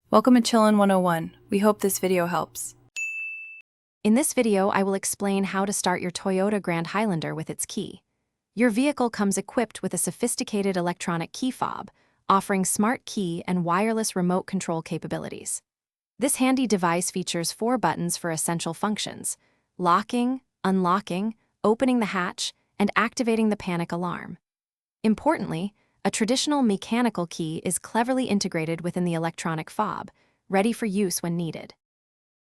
Welcome to Chillin' 101. We hope this video helps. In this video, I will explain how to start your Toyota Grand Highlander with its key. Your vehicle comes equipped with a sophisticated electronic key fob, offering smart key and wireless remote control capabilities. This handy device features 4 buttons for essential functions: locking, unlocking, opening the hatch, and activating the panic alarm. Importantly, a traditional mechanical key is cleverly integrated within the electronic fob, ready for use when needed.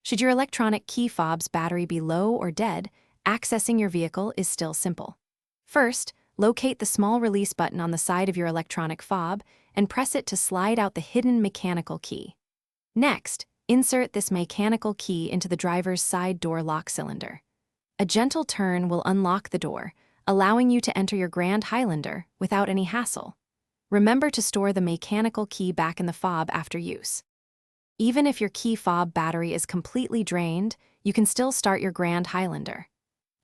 Should your electronic key fob's battery be low or dead, accessing your vehicle is still simple. First, locate the small release button on the side of your electronic fob and press it to slide out the hidden mechanical key. Next, insert this mechanical key into the driver's side door lock cylinder. A gentle turn will unlock the door, allowing you to enter your Grand Highlander without any hassle. Remember to store the mechanical key back in the fob after use. Even if your key fob battery is completely drained, you can still start your Grand Highlander.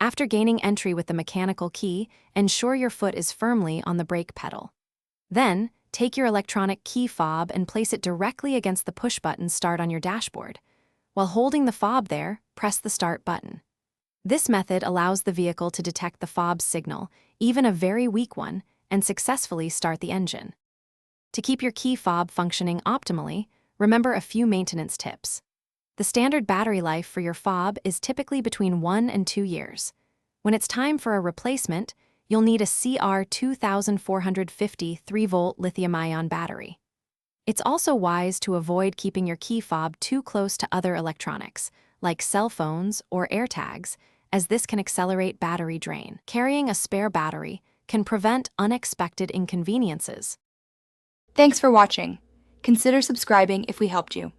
After gaining entry with the mechanical key, ensure your foot is firmly on the brake pedal. Then, take your electronic key fob and place it directly against the push button Start on your dashboard. While holding the fob there, press the Start button. This method allows the vehicle to detect the fob's signal, even a very weak one, and successfully start the engine. To keep your key fob functioning optimally, remember a few maintenance tips. The standard battery life for your fob is typically between 1 and 2 years. When it's time for a replacement, you'll need a CR2450 3-volt lithium-ion battery. It's also wise to avoid keeping your key fob too close to other electronics, like cell phones or AirTags, as this can accelerate battery drain. Carrying a spare battery can prevent unexpected inconveniences. Thanks for watching. Consider subscribing if we helped you.